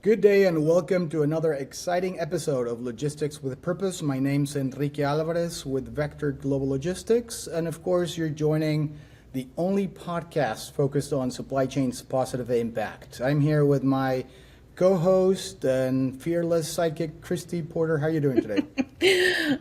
Good day and welcome to another exciting episode of Logistics with Purpose. My name's Enrique Alvarez with Vector Global Logistics. And of course, you're joining the only podcast focused on supply chain's positive impact. I'm here with my co-host and fearless sidekick, Christy Porter. How are you doing today?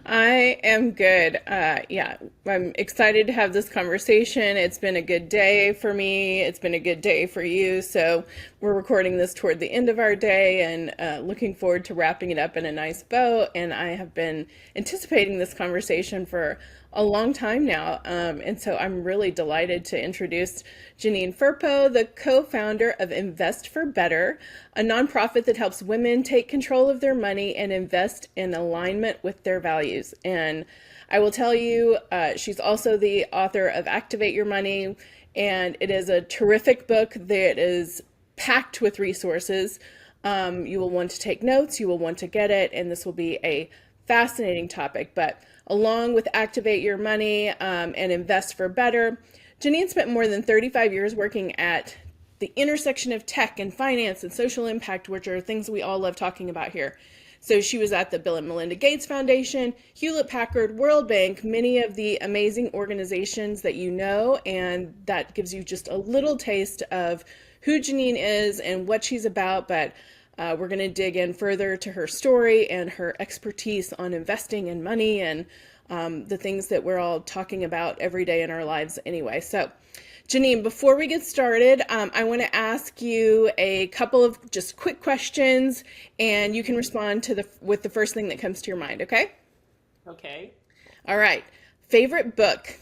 I am good. I'm excited to have this conversation. It's been a good day for me. It's been a good day for you. So we're recording this toward the end of our day and looking forward to wrapping it up in a nice bow. And I have been anticipating this conversation for a long time now. And so I'm really delighted to introduce Janine Firpo, the co-founder of Invest for Better, a nonprofit that helps women take control of their money and invest in alignment with their values. And I will tell you, she's also the author of Activate Your Money, and it is a terrific book that is packed with resources. You will want to take notes, you will want to get it, and this will be a fascinating topic. But along with Activate Your Money and Invest for Better, Janine spent more than 35 years working at the intersection of tech and finance and social impact, which are things we all love talking about here. So she was at the Bill and Melinda Gates Foundation, Hewlett-Packard, World Bank, many of the amazing organizations that you know, and that gives you just a little taste of who Janine is and what she's about. But we're going to dig in further to her story and her expertise on investing in money and the things that we're all talking about every day in our lives anyway. So Janine, before we get started, I want to ask you a couple of just quick questions, and you can respond to with the first thing that comes to your mind, okay? Okay. All right. Favorite book?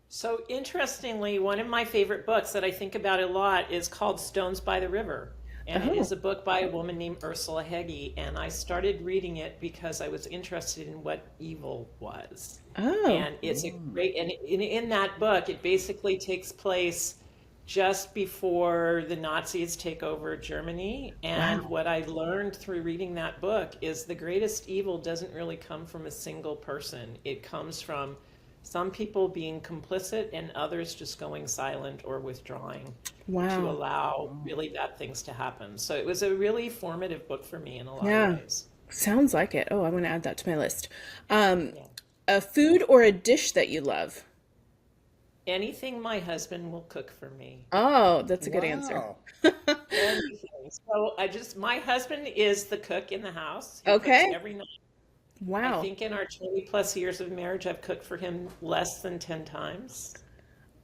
So interestingly, one of my favorite books that I think about a lot is called Stones by the River. And it is a book by a woman named Ursula Heggie. And I started reading it because I was interested in what evil was. Oh, And it's a great, and in that book, it basically takes place just before the Nazis take over Germany. And wow. what I learned through reading that book is the greatest evil doesn't really come from a single person. It comes from some people being complicit and others just going silent or withdrawing to Wow. allow really bad things to happen. So it was a really formative book for me in a lot of Yeah. ways. Sounds like it. Oh, I want to add that to my list. Um, Yeah. a food or a dish that you love? Anything my husband will cook for me. Oh, that's a good answer. Wow. Anything. My husband is the cook in the house. He cooks Okay. every night. I Wow. think in our 20 plus years of marriage, I've cooked for him less than 10 times.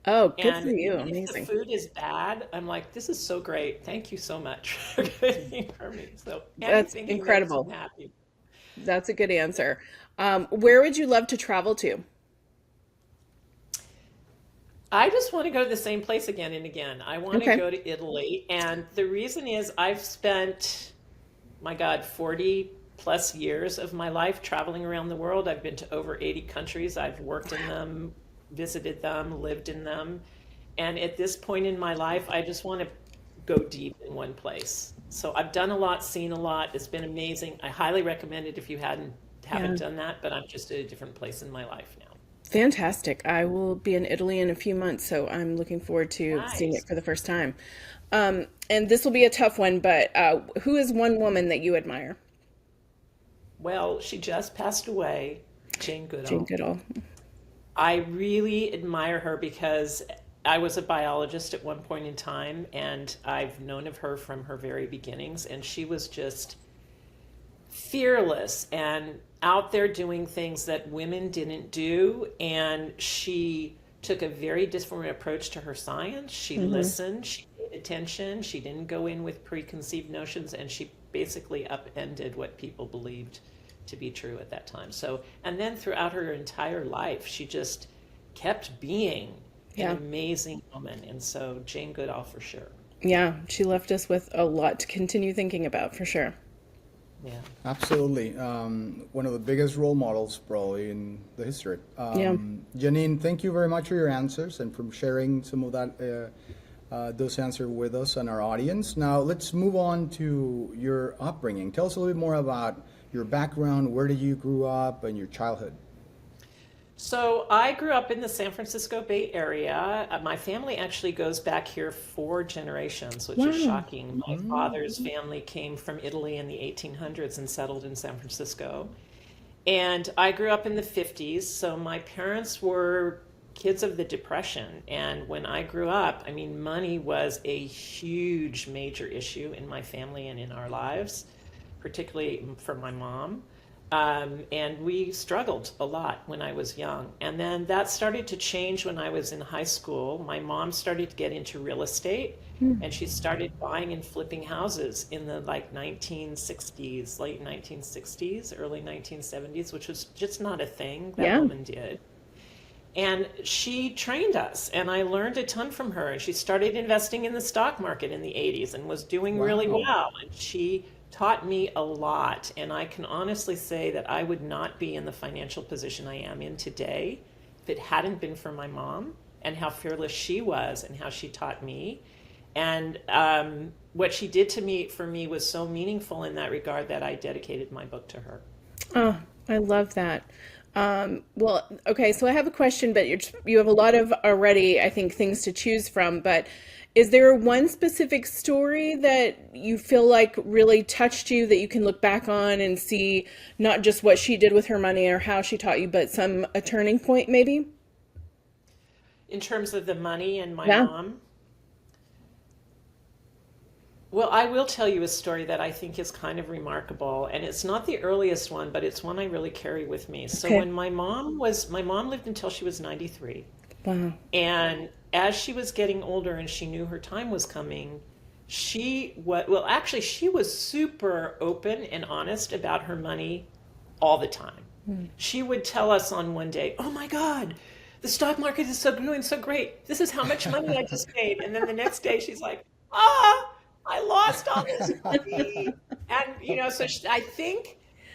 Oh, good for And you. even if the Amazing. food is bad, I'm like, this is so great. Thank you so much for cooking for me. So That's anything he makes, I'm incredible. happy. That's a good answer. Where would you love to travel to? I just want to go to the same place again and again. I want to Okay. go to Italy. And the reason is I've spent, my God, 40 plus years of my life traveling around the world. I've been to over 80 countries. I've worked in them, visited them, lived in them. And at this point in my life, I just want to go deep in one place. So I've done a lot, seen a lot. It's been amazing. I highly recommend it if you Yeah. haven't done that, but I'm just at a different place in my life now. Fantastic. I will be in Italy in a few months, so I'm looking forward to seeing it Nice. for the first time. And this will be a tough one, but who is one woman that you admire? Well, she just passed away, Jane Jane Goodall. Goodall. I really admire her because I was a biologist at one point in time, and I've known of her from her very beginnings, and she was just fearless and out there doing things that women didn't do. And she took a very different approach to her science. She Hmm. listened, she paid attention, she didn't go in with preconceived notions, and she basically upended what people believed to be true at that time. So, and then throughout her entire life, she just kept being an Yeah. amazing woman. And so, Jane Goodall for sure. Yeah. She left us with a lot to continue thinking about for sure. Yeah. Absolutely. One of the biggest role models probably in the history. Yeah. Janine, thank you very much for your answers and for sharing some of those answers with us and our audience. Now let's move on to your upbringing. Tell us a little bit more about your background. Where did you grew up and your childhood? So I grew up in the San Francisco Bay Area. My family actually goes back here 4 generations, which is Wow. shocking. My father's family came from Italy in the 1800s and settled in San Francisco. And I grew up in the 50s, so my parents were kids of the Depression. And when I grew up, I mean, money was a huge major issue in my family and in our lives, particularly for my mom. And we struggled a lot when I was young. And then that started to change when I was in high school. My mom started to get into real estate and she started buying and flipping houses in the like 1960s, late 1960s, early 1970s, which was just not a thing that Yeah. woman did. And she trained us, and I learned a ton from her. And she started investing in the stock market in the 80s and was doing really Wow. well. And she taught me a lot. And I can honestly say that I would not be in the financial position I am in today if it hadn't been for my mom and how fearless she was and how she taught me. And what she did to me for me was so meaningful in that regard that I dedicated my book to her. Oh, I love that. Well, okay, so I have a question, but you have a lot of already, I think, things to choose from. But is there one specific story that you feel like really touched you that you can look back on and see not just what she did with her money or how she taught you, but a turning point maybe? In terms of the money and my Yeah. mom, well, I will tell you a story that I think is kind of remarkable, and it's not the earliest one, but it's one I really carry with me. So Okay. when my mom lived until she was 93, Wow. and as she was getting older and she knew her time was coming, well, actually, she was super open and honest about her money all the time. She would tell us on one day, "Oh my God, the stock market is doing so great. This is how much money I just made." And then the next day she's like, I lost all this money. And so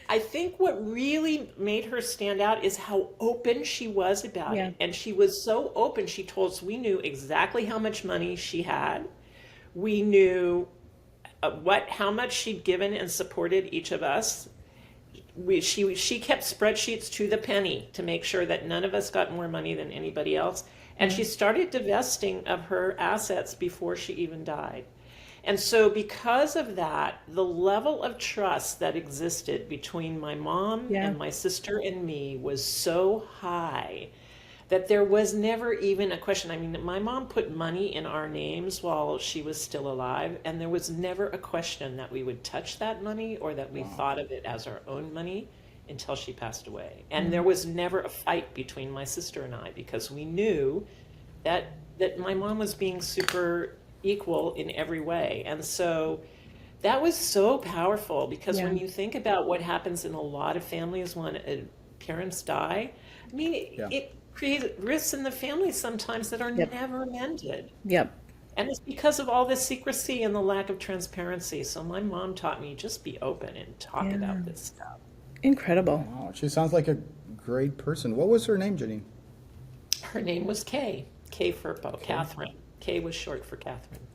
I think what really made her stand out is how open she was about Yeah. it. And she was so open. She told us we knew exactly how much money she had. We knew how much she'd given and supported each of us. She kept spreadsheets to the penny to make sure that none of us got more money than anybody else. And she started divesting of her assets before she even died. And so because of that, the level of trust that existed between my mom Yeah. and my sister and me was so high that there was never even a question. I mean, my mom put money in our names while she was still alive, and there was never a question that we would touch that money or that we thought of it as our own money until she passed away. And there was never a fight between my sister and I because we knew that my mom was being super equal in every way. And so that was so powerful because Yeah. when you think about what happens in a lot of families when parents die, I mean, Yeah. it creates risks in the family sometimes that are Yep. never mended. Yep. And it's because of all this secrecy and the lack of transparency. So my mom taught me just be open and talk Yeah. about this stuff. Incredible. Wow, she sounds like a great person. What was her name, Janine? Her name was Kay Firpo, Catherine. Kay was short for Catherine.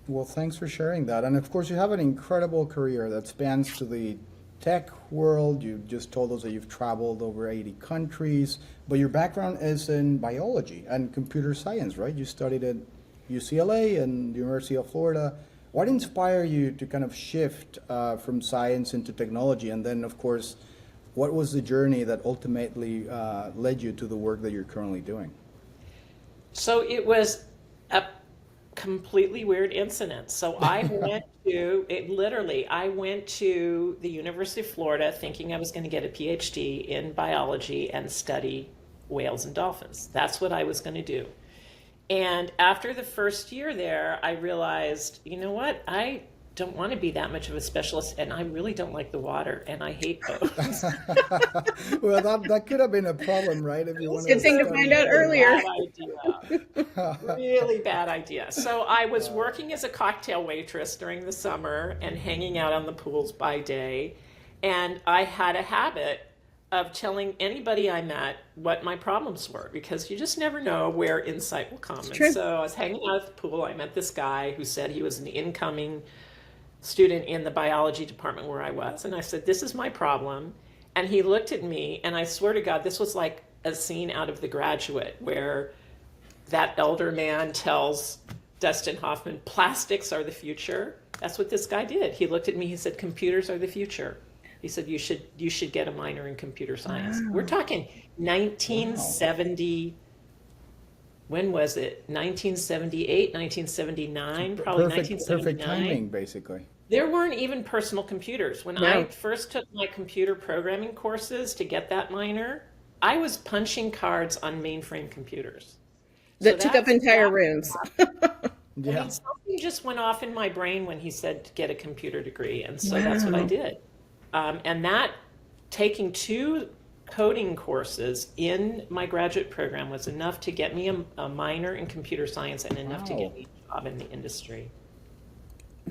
Well, thanks for sharing that. And of course, you have an incredible career that spans to the tech world. You just told us that you've traveled over 80 countries, but your background is in biology and computer science, right? You studied at UCLA and the University of Florida. What inspired you to kind of shift from science into technology? And then, of course, what was the journey that ultimately led you to the work that you're currently doing? So it was a completely weird incident. So I went to the University of Florida thinking I was going to get a PhD in biology and study whales and dolphins. That's what I was going to do. And after the first year there, I realized, you know what? I don't want to be that much of a specialist, and I really don't like the water, and I hate boats. Well, that could have been a problem, right? If you wanted Good thing to study find out abroad. earlier. Bad idea. Really bad idea. So I was working as a cocktail waitress during the summer and hanging out on the pools by day. And I had a habit of telling anybody I met what my problems were because you just never know where insight will come. true. And so I was hanging out at the pool. I met this guy who said he was an incoming student in the biology department where I was. And I said, "This is my problem." And he looked at me, and I swear to God, this was like a scene out of The Graduate where that elder man tells Dustin Hoffman, plastics are the future. That's what this guy did. He looked at me, he said, computers are the future. He said, you should get a minor in computer science. Wow. We're talking 1970, when was it? 1978, 1979, probably Perfect 1979. timing, basically. There weren't even personal computers. When No. I first took my computer programming courses to get that minor, I was punching cards on mainframe computers. That took up entire rooms. I Yeah. mean, something just went off in my brain when he said to get a computer degree, and so that's what I Wow. did. And that, taking 2 coding courses in my graduate program was enough to get me a minor in computer science and enough to Wow. get me a job in the industry.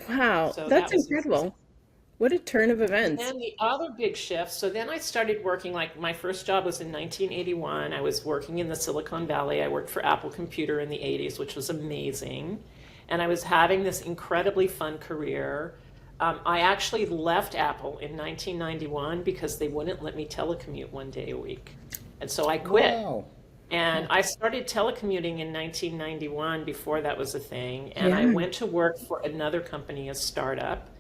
Wow, So that's that was incredible. What a turn of events. And the other big shift, so then I started working, like my first job was in 1981. I was working in the Silicon Valley. I worked for Apple Computer in the 80s, which was amazing. And I was having this incredibly fun career. I actually left Apple in 1991 because they wouldn't let me telecommute 1 day a week. And so I quit. Wow. And I started telecommuting in 1991 before that was a thing. And I Yeah. went to work for another company, a startup.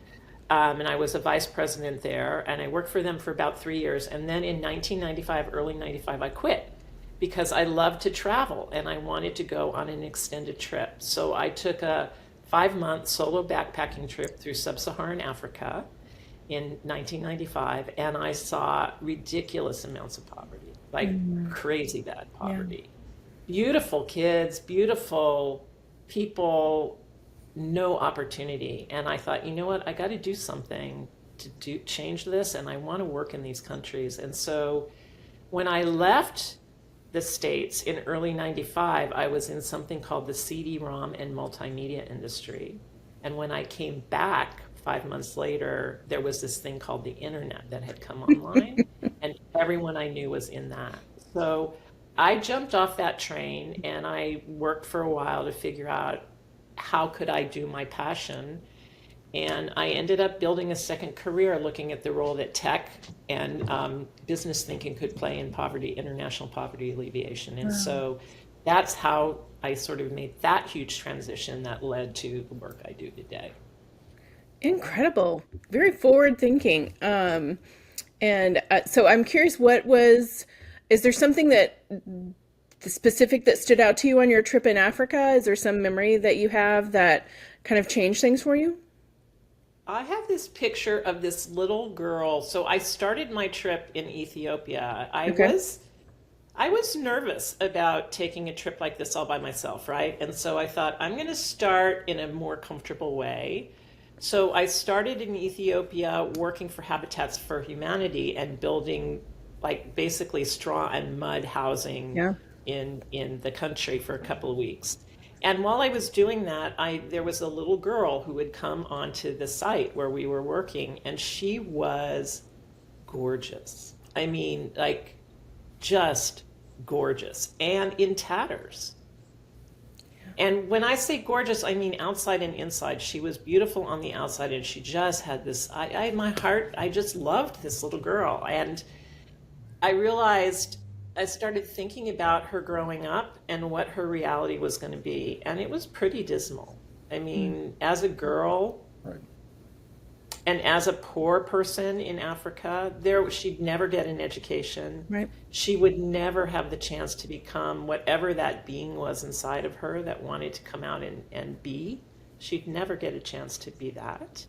And I was a vice president there. And I worked for them for about 3 years. And then in 1995, early 95, I quit because I loved to travel and I wanted to go on an extended trip. So I took a 5-month solo backpacking trip through Sub-Saharan Africa in 1995. And I saw ridiculous amounts of poverty, like crazy bad poverty. Beautiful kids, beautiful people, no opportunity. And I thought, you know what, I got to do something to change this, and I want to work in these countries. And so when I left the States in early 95, I was in something called the CD-ROM and multimedia industry. And when I came back 5 months later, there was this thing called the internet that had come online, and everyone I knew was in that. So I jumped off that train and I worked for a while to figure out how could I do my passion. And I ended up building a second career looking at the role that tech and business thinking could play in poverty, international poverty alleviation. And so that's how I sort of made that huge transition that led to the work I do today. Incredible. Very forward thinking. So I'm curious, is there something specific that stood out to you on your trip in Africa? Is there some memory that you have that kind of changed things for you? I have this picture of this little girl. So I started my trip in Ethiopia. Okay. I was nervous about taking a trip like this all by myself, right? And so I thought, I'm going to start in a more comfortable way. So I started in Ethiopia working for Habitats for Humanity and building like basically straw and mud housing Yeah. in the country for a couple of weeks. And while I was doing that, there was a little girl who would come onto the site where we were working, and she was gorgeous. I mean, like, just gorgeous and in tatters. And when I say gorgeous, I mean outside and inside. She was beautiful on the outside, and she just had this, my heart, I just loved this little girl. And I realized, I started thinking about her growing up and what her reality was going to be. And it was pretty dismal. I mean, as a girl, Right. and as a poor person in Africa, she'd never get an education. Right. She would never have the chance to become whatever that being was inside of her that wanted to come out and be. She'd never get a chance to be that.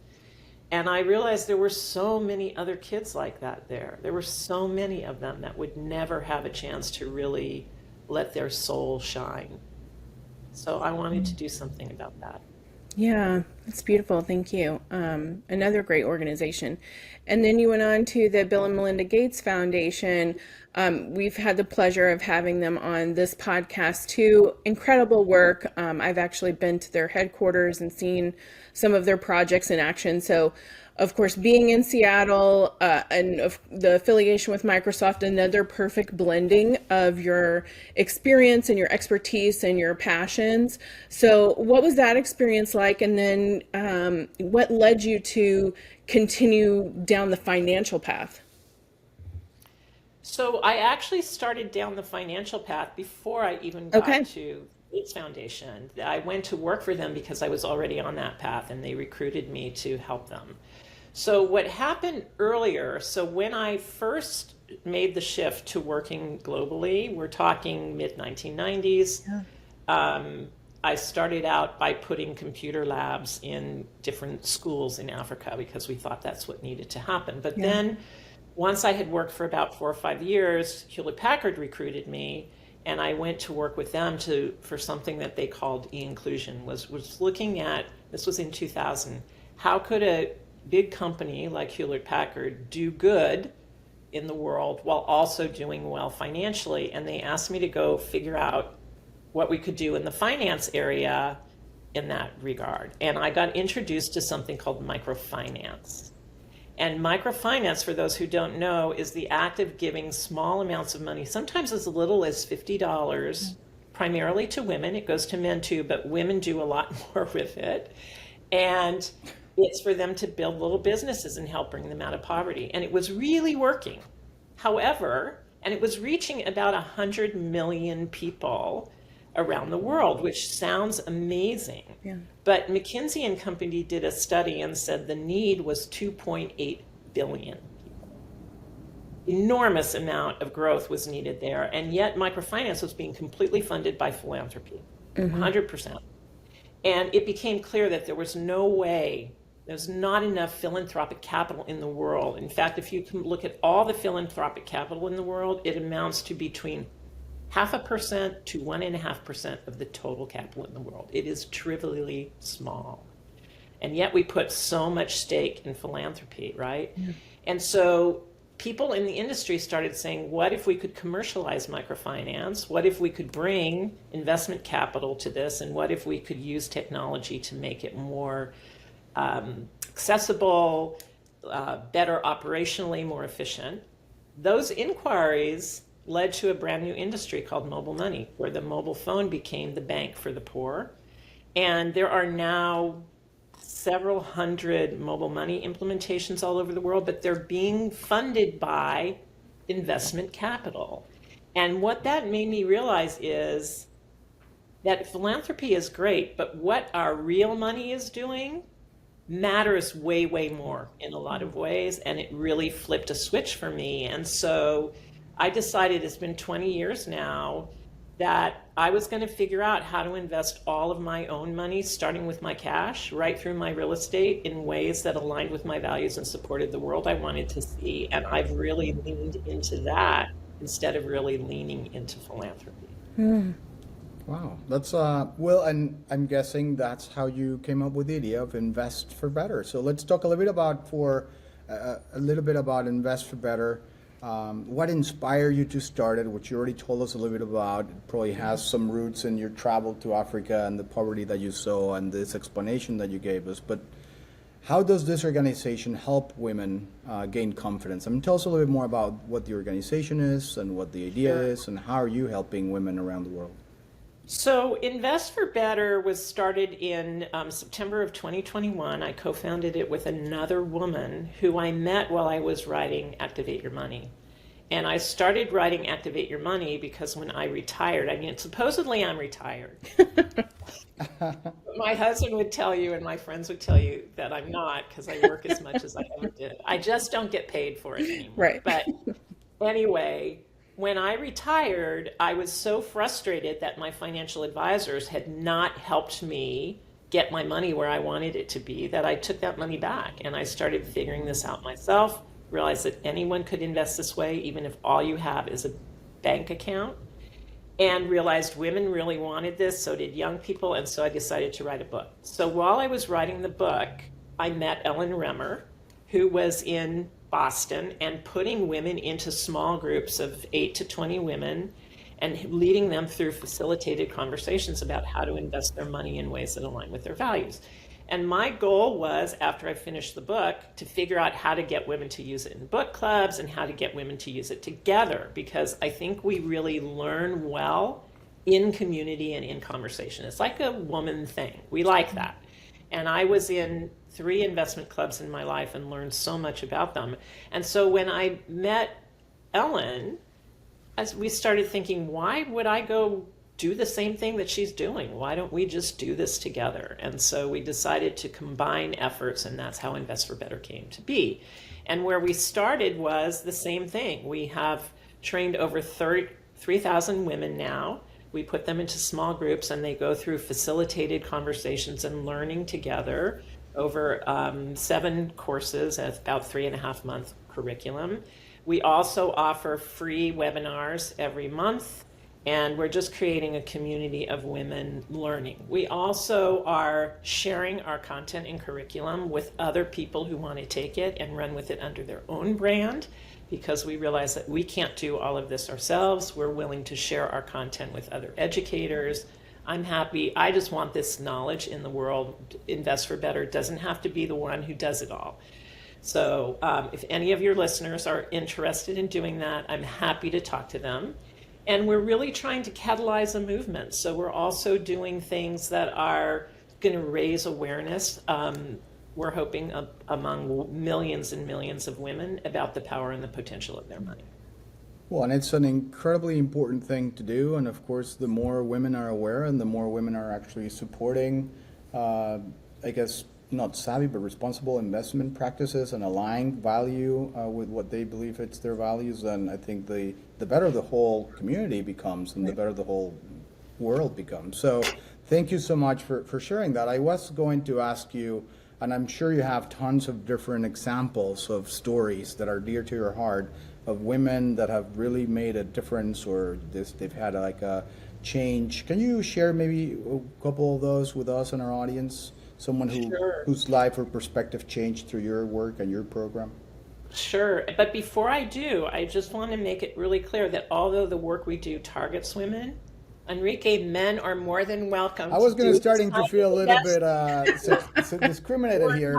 And I realized there were so many other kids like that there. There were so many of them that would never have a chance to really let their soul shine. So I wanted to do something about that. Yeah, that's beautiful. Thank you. Another great organization. And then you went on to the Bill and Melinda Gates Foundation. We've had the pleasure of having them on this podcast too. Incredible work. I've actually been to their headquarters and seen some of their projects in action. So, of course, being in Seattle and the affiliation with Microsoft, another perfect blending of your experience and your expertise and your passions. So what was that experience like? And then what led you to continue down the financial path? So I actually started down the financial path before I even got Okay. to Gates Foundation. I went to work for them because I was already on that path and they recruited me to help them. So what happened earlier, so when I first made the shift to working globally, we're talking mid 1990s, I started out by putting computer labs in different schools in Africa because we thought that's what needed to happen. But then once I had worked for about 4 or 5 years, Hewlett-Packard recruited me, and I went to work with them for something that they called e-inclusion, was looking at, this was in 2000, how could a big company like Hewlett-Packard do good in the world while also doing well financially? And they asked me to go figure out what we could do in the finance area in that regard. And I got introduced to something called microfinance. And microfinance, for those who don't know, is the act of giving small amounts of money, sometimes as little as $50, primarily to women. It goes to men too, but women do a lot more with it. And it's for them to build little businesses and help bring them out of poverty. And it was really working. However, and it was reaching about 100 million people around the world, which sounds amazing. Yeah. But McKinsey and Company did a study and said the need was 2.8 billion. Enormous amount of growth was needed there, and yet microfinance was being completely funded by philanthropy, 100%. And it became clear that there was no way, there's not enough philanthropic capital in the world. In fact, if you can look at all the philanthropic capital in the world, it amounts to between 0.5% to 1.5% of the total capital in the world. It is trivially small. And yet we put so much stake in philanthropy, right? Yeah. And so people in the industry started saying, what if we could commercialize microfinance? What if we could bring investment capital to this? And what if we could use technology to make it more accessible, better operationally, more efficient? Those inquiries led to a brand new industry called mobile money, where the mobile phone became the bank for the poor. And there are now several hundred mobile money implementations all over the world, but they're being funded by investment capital. And what that made me realize is that philanthropy is great, but what our real money is doing matters way, way more in a lot of ways. And it really flipped a switch for me. And so I decided, it's been 20 years now, that I was going to figure out how to invest all of my own money, starting with my cash, right through my real estate, in ways that aligned with my values and supported the world I wanted to see. And I've really leaned into that instead of really leaning into philanthropy. Wow, that's well, and I'm guessing that's how you came up with the idea of Invest for Better. So let's talk a little bit about Invest for Better. What inspired you to start it, which you already told us a little bit about. It probably has some roots in your travel to Africa and the poverty that you saw and this explanation that you gave us. But how does this organization help women gain confidence? I mean, tell us a little bit more about what the organization is and what the idea is, and how are you helping women around the world? So Invest for Better was started in September of 2021. I co-founded it with another woman who I met while I was writing Activate Your Money. And I started writing Activate Your Money because when I retired, I mean, supposedly I'm retired. My husband would tell you and my friends would tell you that I'm not, because I work as much as I ever did. I just don't get paid for it anymore. Right. But anyway, when I retired, I was so frustrated that my financial advisors had not helped me get my money where I wanted it to be, that I took that money back. And I started figuring this out myself, realized that anyone could invest this way, even if all you have is a bank account, and realized women really wanted this, so did young people, and so I decided to write a book. So while I was writing the book, I met Ellen Remmer, who was in Boston and putting women into small groups of 8 to 20 women and leading them through facilitated conversations about how to invest their money in ways that align with their values. And my goal was, after I finished the book, to figure out how to get women to use it in book clubs and how to get women to use it together, because I think we really learn well in community and in conversation. It's like a woman thing. We like that. And I was in 3 investment clubs in my life and learned so much about them. And so when I met Ellen, as we started thinking, why would I go do the same thing that she's doing? Why don't we just do this together? And so we decided to combine efforts, and that's how Invest for Better came to be. And where we started was the same thing. We have trained over 3,000 women now. We put them into small groups, and they go through facilitated conversations and learning together over 7 courses at about 3.5-month curriculum. We also offer free webinars every month, and we're just creating a community of women learning. We also are sharing our content and curriculum with other people who want to take it and run with it under their own brand, because we realize that we can't do all of this ourselves. We're willing to share our content with other educators. I'm happy. I just want this knowledge in the world. Invest for Better doesn't have to be the one who does it all. So if any of your listeners are interested in doing that, I'm happy to talk to them. And we're really trying to catalyze a movement. So we're also doing things that are going to raise awareness. We're hoping among millions and millions of women about the power and the potential of their money. Well, and it's an incredibly important thing to do. And of course, the more women are aware and the more women are actually supporting, I guess, not savvy, but responsible investment practices and aligning value with what they believe it's their values, then I think the better the whole community becomes and the better the whole world becomes. So thank you so much for sharing that. I was going to ask you, and I'm sure you have tons of different examples of stories that are dear to your heart of women that have really made a difference, or they've had like a change. Can you share maybe a couple of those with us and our audience? Someone whose life or perspective changed through your work and your program? Sure. But before I do, I just want to make it really clear that although the work we do targets women, Enrique, men are more than welcome. I was going to starting to feel a little bit discriminated here.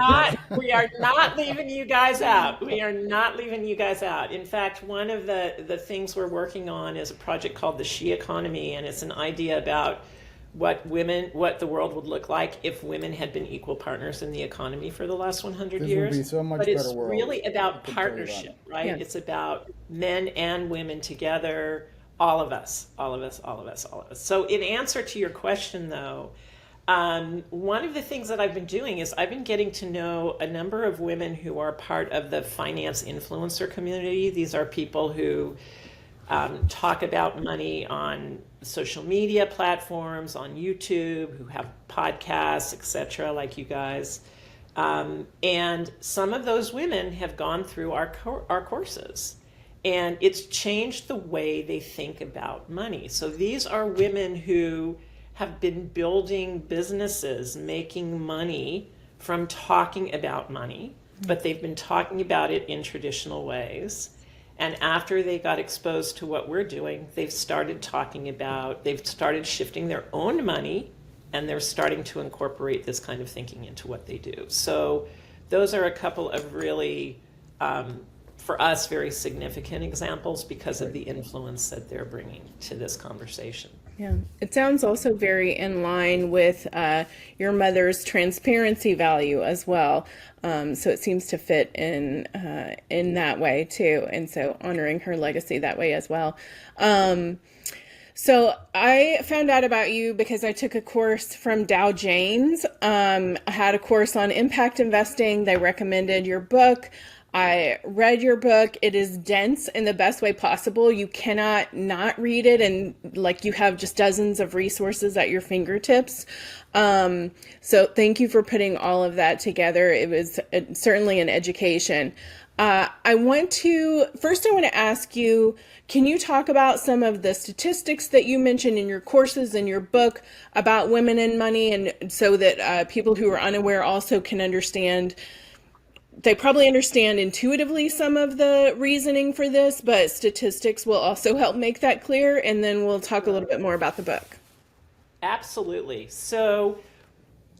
We are not leaving you guys out. We are not leaving you guys out. In fact, one of the things we're working on is a project called the She Economy, and it's an idea about what the world would look like if women had been equal partners in the economy for the last 100 years. Would be so much but better it's world. Really about partnership, right? Yeah. It's about men and women together, all of us. So in answer to your question, though, one of the things that I've been doing is I've been getting to know a number of women who are part of the finance influencer community. These are people who talk about money on social media platforms, on YouTube, who have podcasts, etc., like you guys. And some of those women have gone through our courses, and it's changed the way they think about money. So these are women who have been building businesses, making money from talking about money, but they've been talking about it in traditional ways. And after they got exposed to what we're doing, they've started shifting their own money, and they're starting to incorporate this kind of thinking into what they do. So those are a couple of really, for us, very significant examples because of the influence that they're bringing to this conversation. Yeah, it sounds also very in line with your mother's transparency value as well. So it seems to fit in that way too, and so honoring her legacy that way as well. So I found out about you because I took a course from Dow Janes. I had a course on impact investing. They recommended your book. I read your book. It is dense in the best way possible. You cannot not read it, and like you have just dozens of resources at your fingertips. So thank you for putting all of that together. It was certainly an education. I want to ask you, can you talk about some of the statistics that you mentioned in your courses and your book about women and money, and so that people who are unaware also can understand? They probably understand intuitively some of the reasoning for this, but statistics will also help make that clear, and then we'll talk a little bit more about the book. Absolutely. So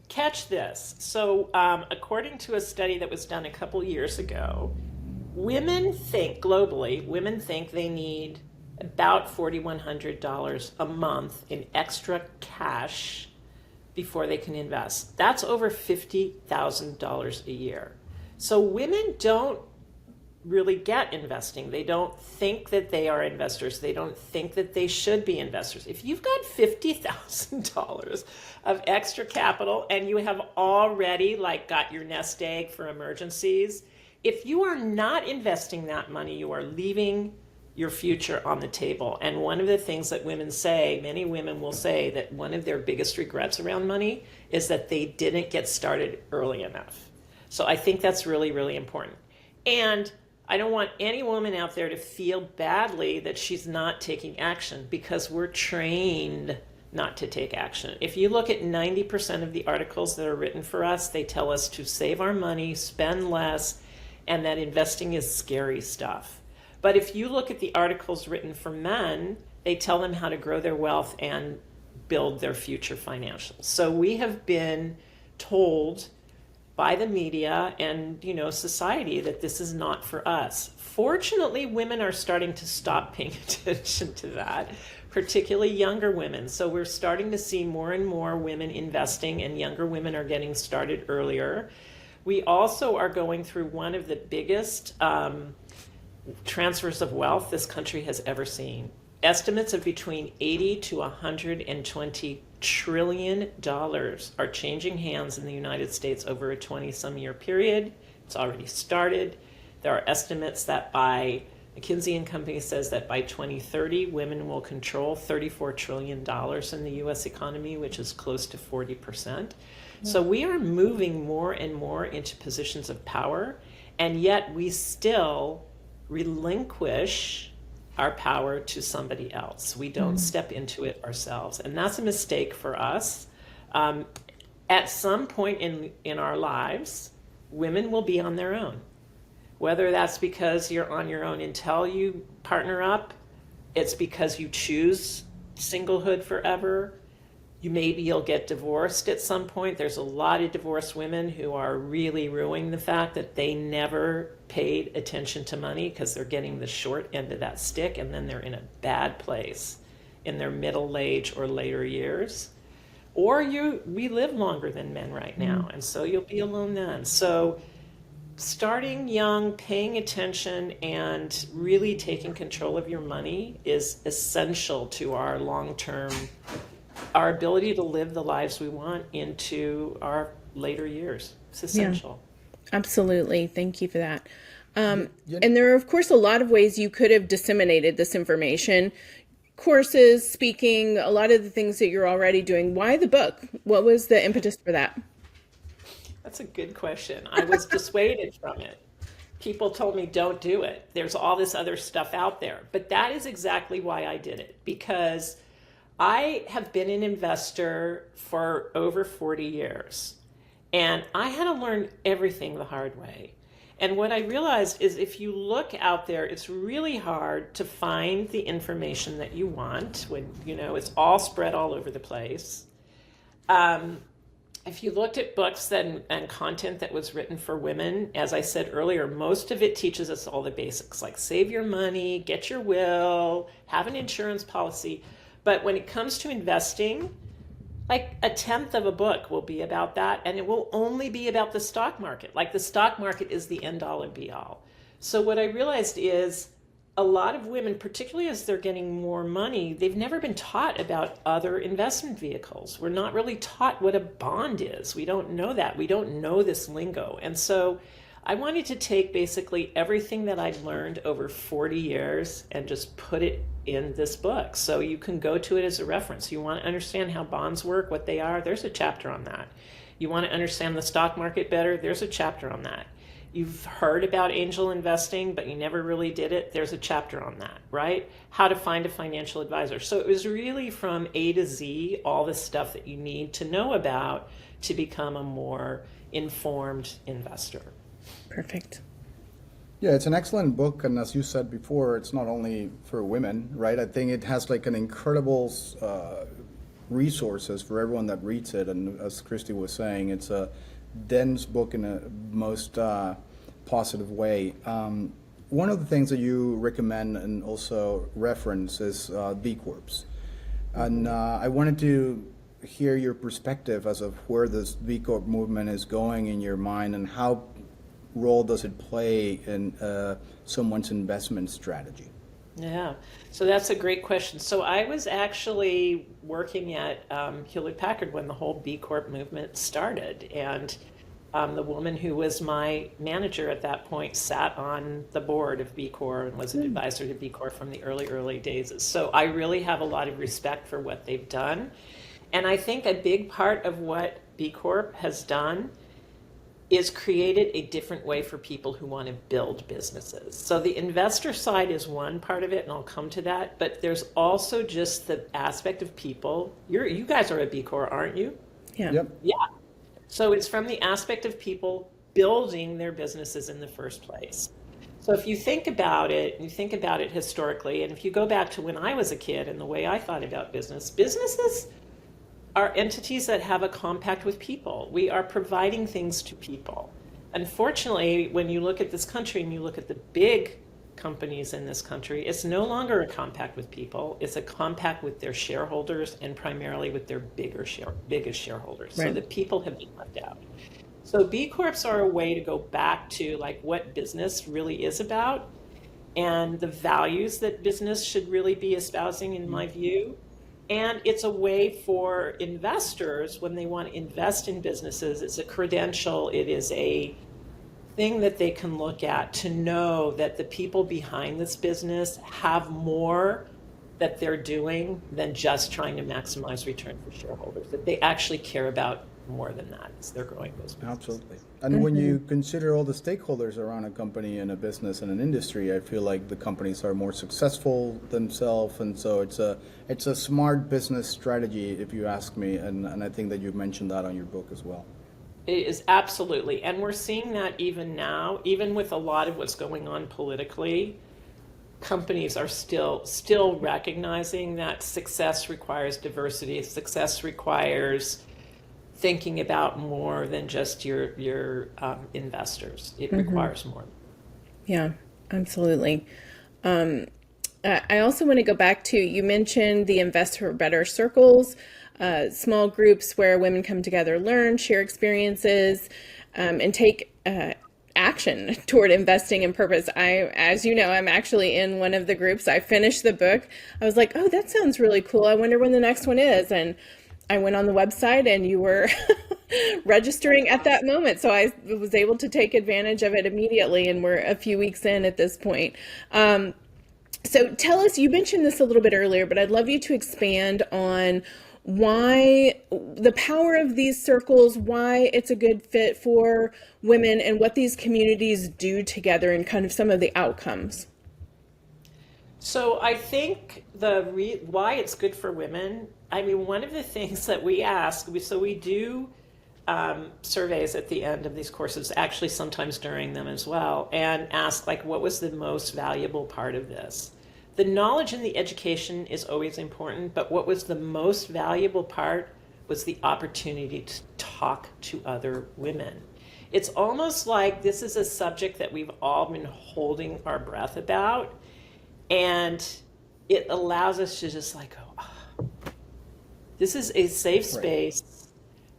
catch this. So according to a study that was done a couple years ago, women think they need about $4,100 a month in extra cash before they can invest. That's over $50,000 a year. So women don't really get investing. They don't think that they are investors. They don't think that they should be investors. If you've got $50,000 of extra capital and you have already like got your nest egg for emergencies, if you are not investing that money, you are leaving your future on the table. And one of the things that women say, many women will say that one of their biggest regrets around money is that they didn't get started early enough. So I think that's really, really important. And I don't want any woman out there to feel badly that she's not taking action, because we're trained not to take action. If you look at 90% of the articles that are written for us, they tell us to save our money, spend less, and that investing is scary stuff. But if you look at the articles written for men, they tell them how to grow their wealth and build their future financials. So we have been told by the media and, society that this is not for us. Fortunately, women are starting to stop paying attention to that, particularly younger women. So we're starting to see more and more women investing, and younger women are getting started earlier. We also are going through one of the biggest transfers of wealth this country has ever seen. Estimates of between 80 to 120 trillion dollars are changing hands in the United States over a 20-some year period. It's already started. There are estimates that by McKinsey and Company says that by 2030, women will control $34 trillion in the U.S. economy, which is close to 40%. So we are moving more and more into positions of power, and yet we still relinquish our power to somebody else. We don't step into it ourselves. And that's a mistake for us. At some point in our lives, women will be on their own. Whether that's because you're on your own until you partner up, it's because you choose singlehood forever. Maybe you'll get divorced at some point. There's a lot of divorced women who are really ruining the fact that they never paid attention to money because they're getting the short end of that stick, and then they're in a bad place in their middle age or later years. Or we live longer than men right now, and so you'll be alone then. So starting young, paying attention, and really taking control of your money is essential to our long-term, our ability to live the lives we want into our later years. It's essential. Yeah, absolutely. Thank you for that. And there are, of course, a lot of ways you could have disseminated this information. Courses, speaking, a lot of the things that you're already doing. Why the book? What was the impetus for that? That's a good question. I was dissuaded from it. People told me, don't do it. There's all this other stuff out there. But that is exactly why I did it, because I have been an investor for over 40 years, and I had to learn everything the hard way. And what I realized is if you look out there, it's really hard to find the information that you want when, it's all spread all over the place. If you looked at books and content that was written for women, as I said earlier, most of it teaches us all the basics, like save your money, get your will, have an insurance policy. But when it comes to investing, like a tenth of a book will be about that, and it will only be about the stock market. Like the stock market is the end all and be all. So what I realized is a lot of women, particularly as they're getting more money, they've never been taught about other investment vehicles. We're not really taught what a bond is. We don't know that. We don't know this lingo. And so I wanted to take basically everything that I'd learned over 40 years and just put it in this book. So you can go to it as a reference. You want to understand how bonds work, what they are, there's a chapter on that. You want to understand the stock market better, there's a chapter on that. You've heard about angel investing, but you never really did it, there's a chapter on that, right? How to find a financial advisor. So it was really from A to Z, all the stuff that you need to know about to become a more informed investor. Perfect. Yeah, it's an excellent book, and as you said before, it's not only for women, right? I think it has like an incredible resources for everyone that reads it, and as Christy was saying, it's a dense book in a most positive way. One of the things that you recommend and also reference is B Corps, and I wanted to hear your perspective as of where this B Corp movement is going in your mind, and how role does it play in someone's investment strategy? Yeah, so that's a great question. So I was actually working at Hewlett-Packard when the whole B Corp movement started, and the woman who was my manager at that point sat on the board of B Corp and was an advisor to B Corp from the early days. So I really have a lot of respect for what they've done. And I think a big part of what B Corp has done is created a different way for people who want to build businesses. So the investor side is one part of it, and I'll come to that, but there's also just the aspect of people. You guys are a B Corp, aren't you? Yeah. Yep. Yeah. So it's from the aspect of people building their businesses in the first place. So if you think about it, historically, and if you go back to when I was a kid and the way I thought about businesses are entities that have a compact with people. We are providing things to people. Unfortunately, when you look at this country and you look at the big companies in this country, it's no longer a compact with people. It's a compact with their shareholders and primarily with their biggest shareholders. Right. So the people have been left out. So B Corps are a way to go back to like what business really is about and the values that business should really be espousing, in my view. And it's a way for investors, when they want to invest in businesses, it's a credential, it is a thing that they can look at to know that the people behind this business have more that they're doing than just trying to maximize return for shareholders, that they actually care about more than that as they're growing business. Absolutely. And when you consider all the stakeholders around a company and a business and an industry, I feel like the companies are more successful themselves, and so it's a smart business strategy, if you ask me, and I think that you've mentioned that on your book as well. It is absolutely, and we're seeing that even now, even with a lot of what's going on politically. Companies are still recognizing that success requires diversity. Success requires thinking about more than just your investors. It requires more. Yeah, absolutely. I also want to go back to, you mentioned the Invest for Better circles, small groups where women come together, learn, share experiences, and take action toward investing in purpose. As you know, I'm actually in one of the groups. I finished the book. I was like, oh, that sounds really cool. I wonder when the next one is. And I went on the website and you were registering at that moment. So I was able to take advantage of it immediately. And we're a few weeks in at this point. So tell us, you mentioned this a little bit earlier, but I'd love you to expand on why the power of these circles, why it's a good fit for women, and what these communities do together and kind of some of the outcomes. So I think why it's good for women, I mean, one of the things that we ask, we do surveys at the end of these courses, actually sometimes during them as well, and ask like, what was the most valuable part of this? The knowledge and the education is always important, but what was the most valuable part was the opportunity to talk to other women. It's almost like this is a subject that we've all been holding our breath about, and it allows us to just like go, oh, this is a safe space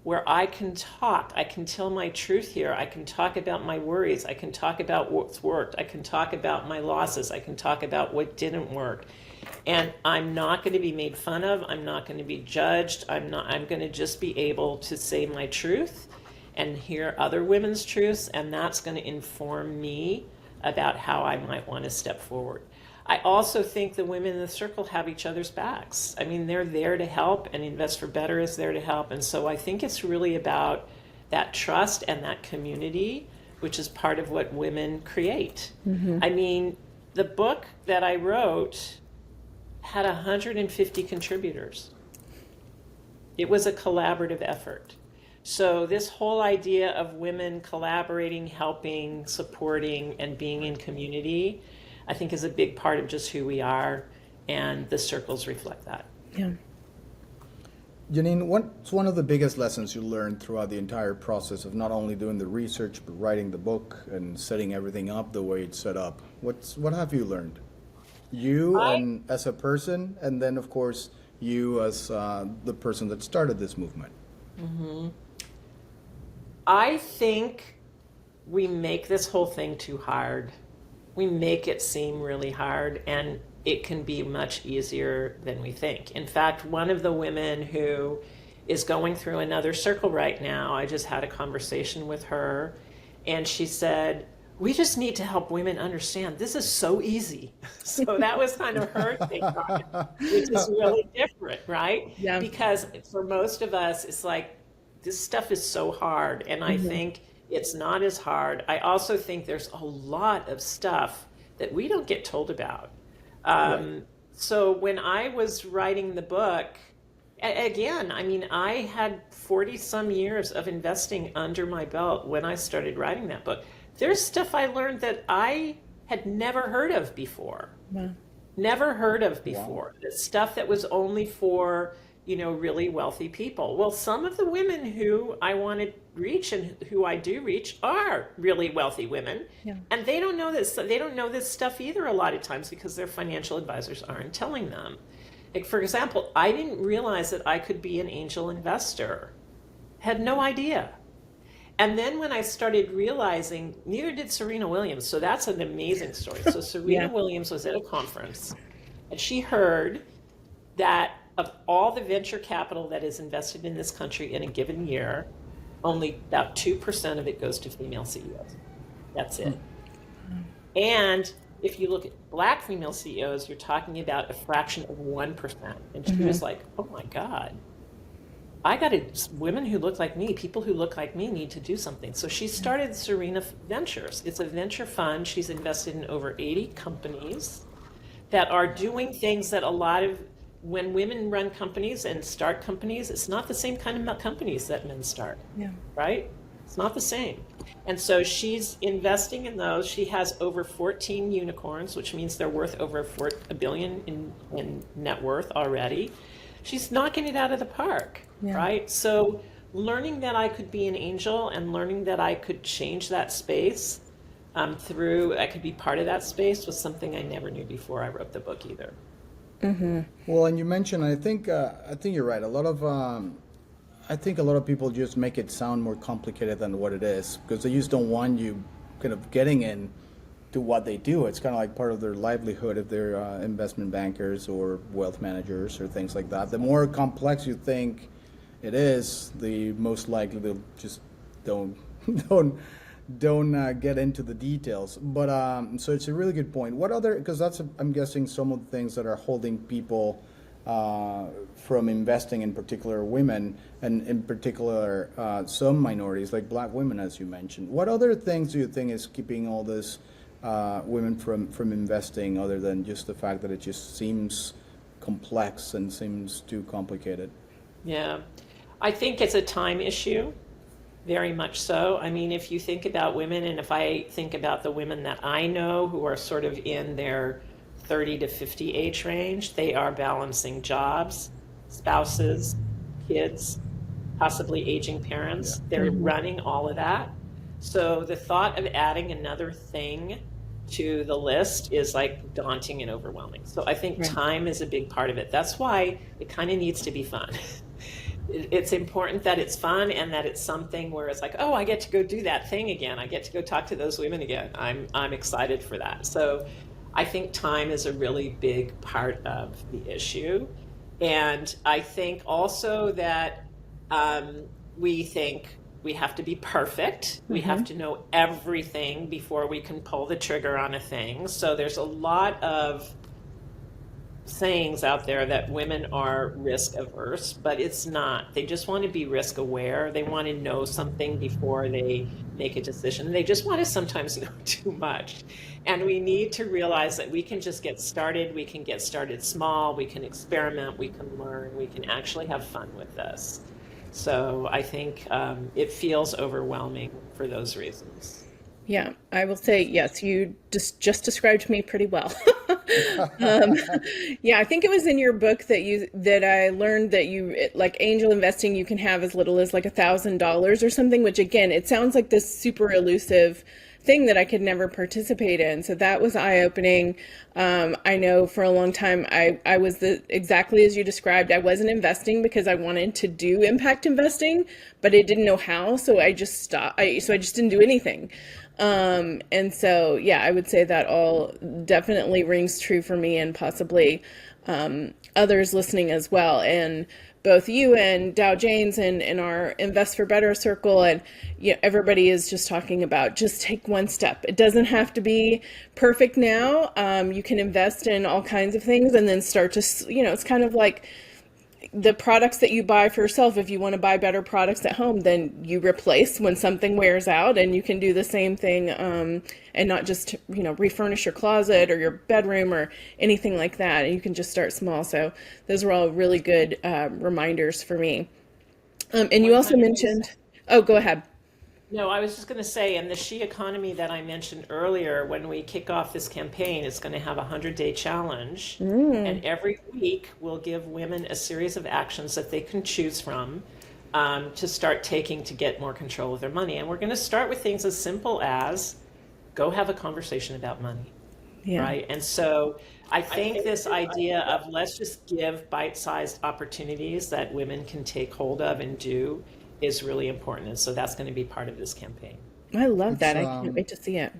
where I can talk, I can tell my truth here, I can talk about my worries, I can talk about what's worked, I can talk about my losses, I can talk about what didn't work. And I'm not going to be made fun of, I'm not going to be judged, I'm going to just be able to say my truth and hear other women's truths, and that's going to inform me about how I might want to step forward. I also think the women in the circle have each other's backs. I mean, they're there to help, and Invest for Better is there to help. And so I think it's really about that trust and that community, which is part of what women create. Mm-hmm. I mean, the book that I wrote had 150 contributors. It was a collaborative effort. So this whole idea of women collaborating, helping, supporting, and being in community, I think is a big part of just who we are, and the circles reflect that. Yeah. Janine, what's one of the biggest lessons you learned throughout the entire process of not only doing the research, but writing the book and setting everything up the way it's set up? What have you learned? And as a person, and then of course you as the person that started this movement. Mm-hmm. I think we make this whole thing too hard. We make it seem really hard, and it can be much easier than we think. In fact, one of the women who is going through another circle right now, I just had a conversation with her, and she said, we just need to help women understand this is so easy. So that was kind of her take on it, which is really different, right? Yeah. Because for most of us, it's like, this stuff is so hard. And I think it's not as hard. I also think there's a lot of stuff that we don't get told about. So when I was writing the book, again, I mean, I had 40 some years of investing under my belt when I started writing that book. There's stuff I learned that I had never heard of before. Wow. Never heard of before. Wow. Stuff that was only for, really wealthy people. Well, some of the women who I want to reach and who I do reach are really wealthy women. Yeah. And they don't know this. They don't know this stuff either a lot of times because their financial advisors aren't telling them. Like, for example, I didn't realize that I could be an angel investor. Had no idea. And then when I started realizing, neither did Serena Williams. So that's an amazing story. So Serena Williams was at a conference, and she heard that of all the venture capital that is invested in this country in a given year, only about 2% of it goes to female CEOs. That's it. And if you look at Black female CEOs, you're talking about a fraction of 1%. And she was like, oh my God. Women who look like me, people who look like me need to do something. So she started Serena Ventures. It's a venture fund. She's invested in over 80 companies that are doing things that when women run companies and start companies, it's not the same kind of companies that men start, right? It's not the same. And so she's investing in those. She has over 14 unicorns, which means they're worth over $1 billion in net worth already. She's knocking it out of the park, right? So learning that I could be an angel and learning that I could change that space I could be part of that space was something I never knew before I wrote the book either. Well, and you mentioned, I think you're right. I think a lot of people just make it sound more complicated than what it is because they just don't want you kind of getting in to what they do. It's kind of like part of their livelihood if they're investment bankers or wealth managers or things like that. The more complex you think it is, the most likely they'll just don't get into the details. But so it's a really good point. What other, because I'm guessing some of the things that are holding people from investing, in particular women, and in particular some minorities like Black women, as you mentioned. What other things do you think is keeping all this women from investing, other than just the fact that it just seems complex and seems too complicated? Yeah, I think it's a time issue, very much so. I mean, if you think about women, and if I think about the women that I know who are sort of in their 30 to 50 age range, they are balancing jobs, spouses, kids, possibly aging parents. They're running all of that. So the thought of adding another thing to the list is like daunting and overwhelming. So I think time is a big part of it. That's why it kind of needs to be fun. It's important that it's fun and that it's something where it's like, oh, I get to go do that thing again. I get to go talk to those women again. I'm excited for that. So I think time is a really big part of the issue. And I think also that we think we have to be perfect. We have to know everything before we can pull the trigger on a thing. So there's a lot of sayings out there that women are risk averse, but it's not. They just want to be risk aware. They want to know something before they make a decision. They just want to sometimes know too much. And we need to realize that we can just get started. We can get started small. We can experiment. We can learn. We can actually have fun with this. So I think it feels overwhelming for those reasons. Yeah, I will say, yes, you just described me pretty well. Yeah, I think it was in your book that I learned that like angel investing, you can have as little as like $1,000 or something, which again, it sounds like this super elusive thing that I could never participate in. So that was eye-opening. I know for a long time I was exactly as you described. I wasn't investing because I wanted to do impact investing, but I didn't know how. So I just stopped. So I just didn't do anything. And so, yeah, I would say that all definitely rings true for me and possibly others listening as well. And both you and Dow Janes and our Invest for Better circle, and everybody is just talking about just take one step. It doesn't have to be perfect now. You can invest in all kinds of things and then start to, it's kind of like the products that you buy for yourself. If you want to buy better products at home, then you replace when something wears out, and you can do the same thing and not just, refurnish your closet or your bedroom or anything like that. And you can just start small. So those were all really good reminders for me. And you also mentioned, oh, go ahead. No, I was just going to say, in the she economy that I mentioned earlier, when we kick off this campaign, it's going to have a 100-day challenge. And every week we'll give women a series of actions that they can choose from to start taking to get more control of their money. And we're going to start with things as simple as go have a conversation about money. Yeah. Right. And so I think this idea of let's just give bite-sized opportunities that women can take hold of and do is really important. And so that's going to be part of this campaign. I love that. I can't wait to see it.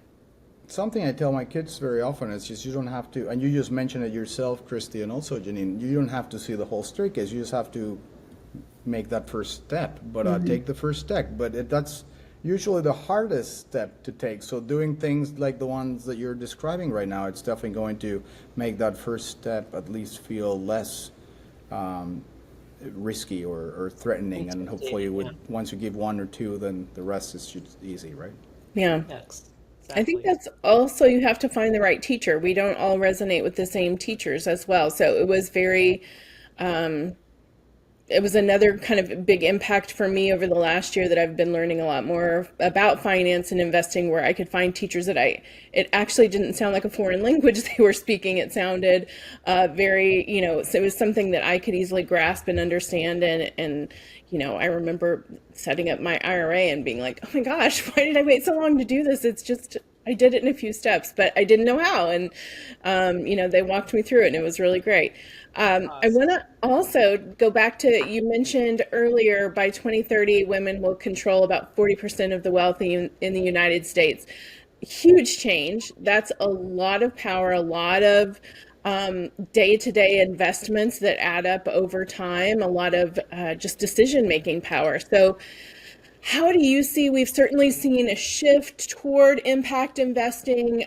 Something I tell my kids very often is just you don't have to, and you just mentioned it yourself, Christy, and also Janine, you don't have to see the whole staircase. You just have to make that first step, but take the first step. But that's usually the hardest step to take. So doing things like the ones that you're describing right now, it's definitely going to make that first step at least feel less risky or threatening, and hopefully once you give one or two, then the rest is just easy, right? Yeah. Yes, I think exactly. that's also, you have to find the right teacher. We don't all resonate with the same teachers as well. So it was very, it was another kind of big impact for me over the last year that I've been learning a lot more about finance and investing, where I could find teachers that it actually didn't sound like a foreign language they were speaking. It sounded very, so it was something that I could easily grasp and understand. And I remember setting up my IRA and being like, oh my gosh, why did I wait so long to do this? It's just, I did it in a few steps, but I didn't know how. And, they walked me through it, and it was really great. I want to also go back to, you mentioned earlier, by 2030, women will control about 40% of the wealth in the United States. Huge change. That's a lot of power, a lot of day-to-day investments that add up over time, a lot of just decision-making power. So how do you see, we've certainly seen a shift toward impact investing.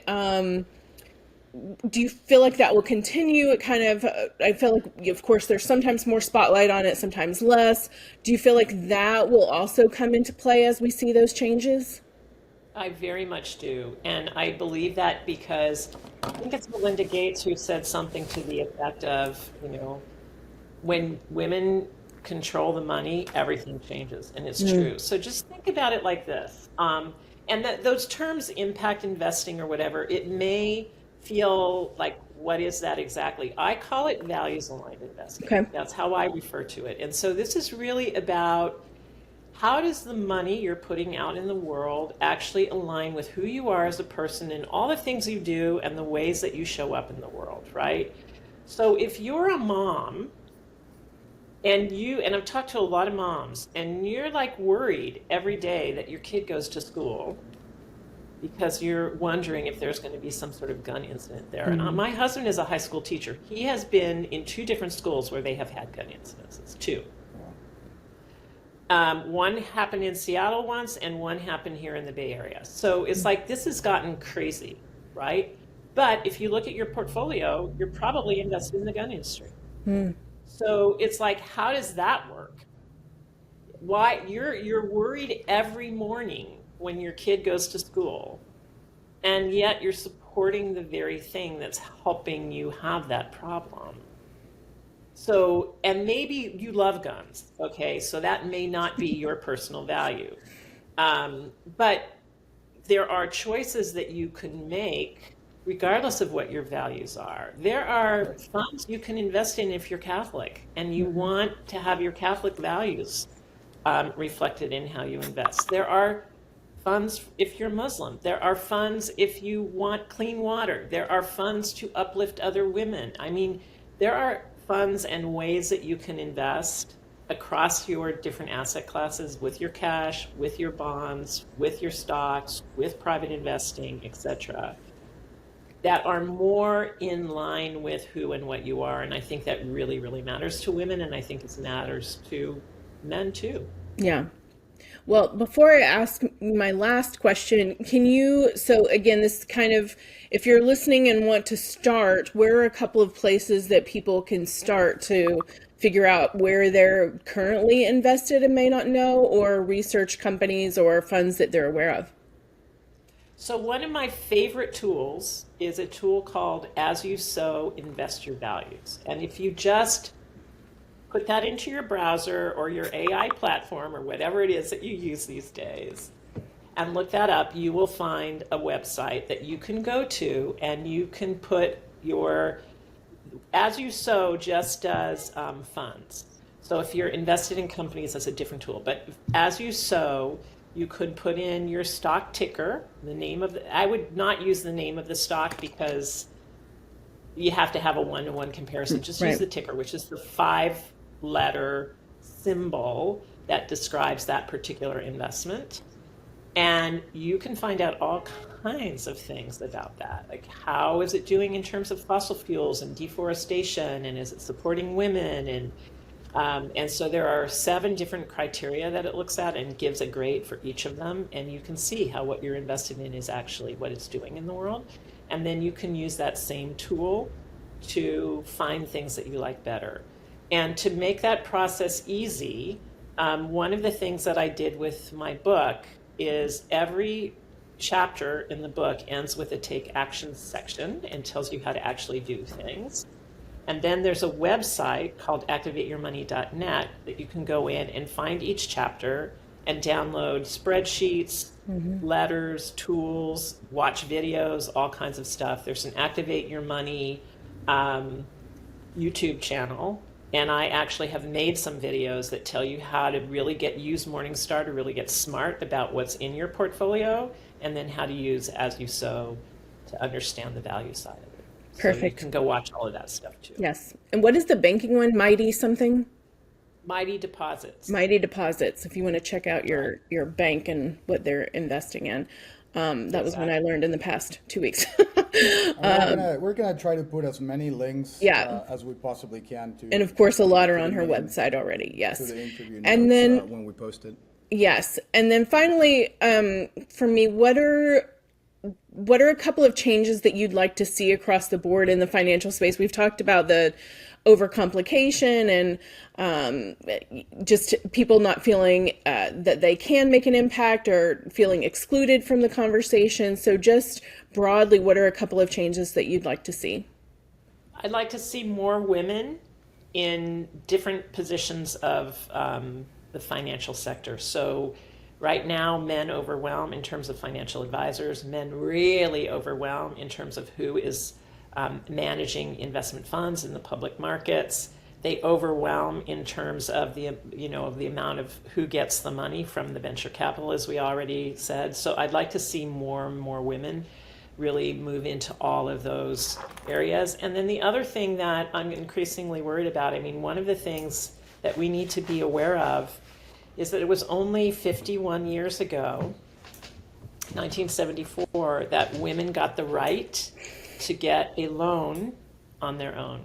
Do you feel like that will continue? It kind of, I feel like, of course, there's sometimes more spotlight on it, sometimes less. Do you feel like that will also come into play as we see those changes? I very much do. And I believe that because I think it's Melinda Gates who said something to the effect of, when women control the money, everything changes. And it's true. So just think about it like this. And that those terms, impact investing or whatever, it may feel like, what is that exactly? I call it values aligned investing. Okay. That's how I refer to it. And so this is really about, how does the money you're putting out in the world actually align with who you are as a person and all the things you do and the ways that you show up in the world, right? So if you're a mom and I've talked to a lot of moms, and you're like worried every day that your kid goes to school because you're wondering if there's going to be some sort of gun incident there. And my husband is a high school teacher. He has been in 2 different schools where they have had gun incidences, 2. One happened in Seattle once, and one happened here in the Bay Area. So it's like, this has gotten crazy, right? But if you look at your portfolio, you're probably invested in the gun industry. So it's like, how does that work? Why you're worried every morning when your kid goes to school, and yet you're supporting the very thing that's helping you have that problem. So, and maybe you love guns, okay? So that may not be your personal value. But there are choices that you can make regardless of what your values are. There are funds you can invest in if you're Catholic and you want to have your Catholic values reflected in how you invest. There are funds if you're Muslim. There are funds if you want clean water. There are funds to uplift other women. I mean, there are funds and ways that you can invest across your different asset classes with your cash, with your bonds, with your stocks, with private investing, etc., that are more in line with who and what you are. And I think that really, really matters to women, and I think it matters to men too. Yeah. Well, before I ask my last question, so again, this kind of, if you're listening and want to start, where are a couple of places that people can start to figure out where they're currently invested and may not know, or research companies or funds that they're aware of? So one of my favorite tools is a tool called As You Sow, Invest Your Values. And if you just put that into your browser or your AI platform or whatever it is that you use these days, and look that up, you will find a website that you can go to, and you can put your, As You Sow just does funds. So if you're invested in companies, that's a different tool. But As You Sow, you could put in your stock ticker, the name of I would not use the name of the stock because you have to have a one-to-one comparison. Just use the ticker, which is the 5-letter symbol that describes that particular investment. And you can find out all kinds of things about that. Like, how is it doing in terms of fossil fuels and deforestation? And is it supporting women? And so there are 7 different criteria that it looks at and gives a grade for each of them. And you can see how what you're invested in is actually what it's doing in the world. And then you can use that same tool to find things that you like better. And to make that process easy, one of the things that I did with my book is every chapter in the book ends with a take action section and tells you how to actually do things. And then there's a website called activateyourmoney.net that you can go in and find each chapter and download spreadsheets, letters, tools, watch videos, all kinds of stuff. There's an Activate Your Money YouTube channel. And I actually have made some videos that tell you how to really use Morningstar to really get smart about what's in your portfolio, and then how to use As You Sow to understand the value side of it. Perfect. So you can go watch all of that stuff too. Yes. And what is the banking one? Mighty something? Mighty Deposits. Mighty Deposits. If you want to check out your bank and what they're investing in. That was one I learned in the past 2 weeks. We're gonna try to put as many links as we possibly can to. And of course, a lot are on her website already. Yes. To the interview And notes, then when we post it. Yes. And then finally, for me, what are a couple of changes that you'd like to see across the board in the financial space? We've talked about the overcomplication and just people not feeling that they can make an impact or feeling excluded from the conversation. So just broadly, what are a couple of changes that you'd like to see? I'd like to see more women in different positions of the financial sector. So right now, men overwhelm in terms of financial advisors. Men really overwhelm in terms of who is managing investment funds in the public markets. They overwhelm in terms of the amount of who gets the money from the venture capital, as we already said. So I'd like to see more and more women really move into all of those areas. And then the other thing that I'm increasingly worried about, one of the things that we need to be aware of is that it was only 51 years ago, 1974, that women got the right to get a loan on their own.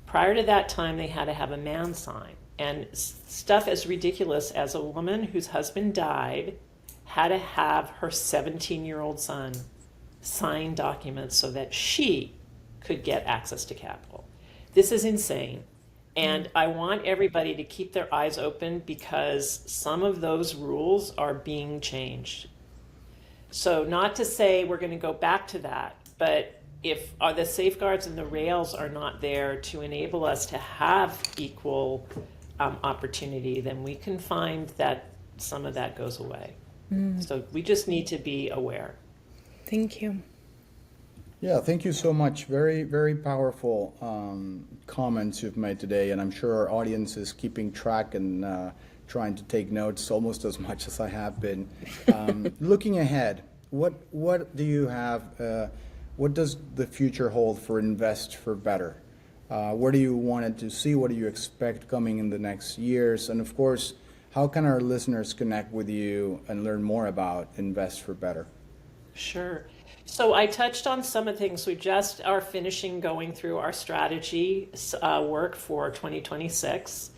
Prior to that time, they had to have a man sign. And stuff as ridiculous as a woman whose husband died had to have her 17-year-old son sign documents so that she could get access to capital. This is insane. And I want everybody to keep their eyes open because some of those rules are being changed. So not to say we're going to go back to that, but if the safeguards and the rails are not there to enable us to have equal opportunity, then we can find that some of that goes away. So we just need to be aware. Thank you. Yeah, thank you so much. Very, very powerful comments you've made today, and I'm sure our audience is keeping track and trying to take notes almost as much as I have been. Looking ahead, what do you have? What does the future hold for Invest for Better? What do you want it to see? What do you expect coming in the next years? And of course, how can our listeners connect with you and learn more about Invest for Better? Sure. So I touched on some of the things. We just are finishing going through our strategy work for 2026.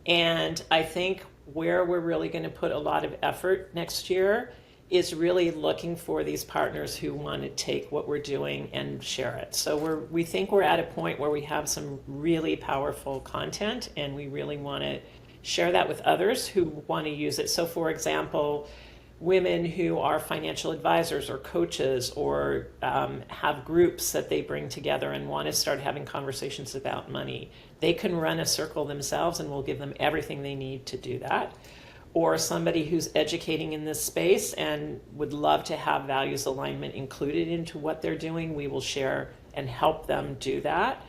And I think where we're really going to put a lot of effort next year is really looking for these partners who want to take what we're doing and share it. So we think we're at a point where we have some really powerful content, and we really want to share that with others who want to use it. So for example, women who are financial advisors or coaches or have groups that they bring together and want to start having conversations about money, they can run a circle themselves, and we'll give them everything they need to do that. Or somebody who's educating in this space and would love to have values alignment included into what they're doing, we will share and help them do that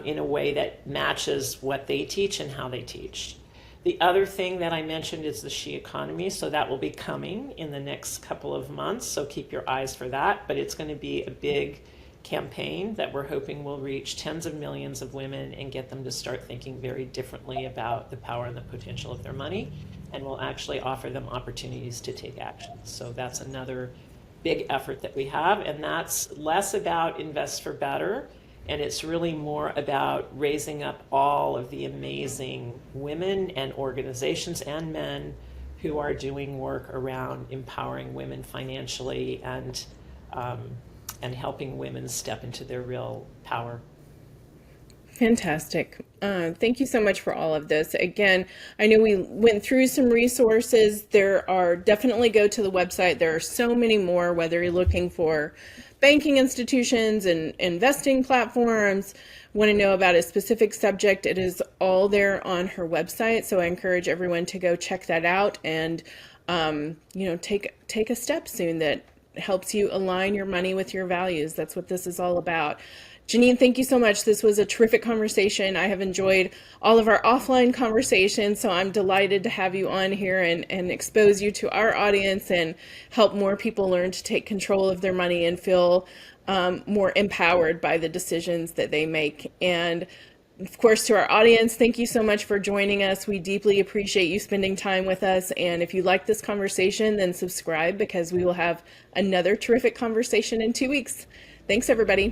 in a way that matches what they teach and how they teach. The other thing that I mentioned is the she economy. So that will be coming in the next couple of months. So keep your eyes for that. But it's going to be a big campaign that we're hoping will reach tens of millions of women and get them to start thinking very differently about the power and the potential of their money. And we'll actually offer them opportunities to take action. So that's another big effort that we have. And that's less about Invest for Better. And it's really more about raising up all of the amazing women and organizations and men who are doing work around empowering women financially and helping women step into their real power. Fantastic. Thank you so much for all of this. Again, I know we went through some resources. There are definitely go to the website. There are so many more, whether you're looking for banking institutions and investing platforms, want to know about a specific subject, it is all there on her website. So I encourage everyone to go check that out and, take a step soon that helps you align your money with your values. That's what this is all about. Janine, thank you so much. This was a terrific conversation. I have enjoyed all of our offline conversations, so I'm delighted to have you on here and expose you to our audience and help more people learn to take control of their money and feel more empowered by the decisions that they make. And of course, to our audience, thank you so much for joining us. We deeply appreciate you spending time with us. And if you like this conversation, then subscribe, because we will have another terrific conversation in 2 weeks. Thanks, everybody.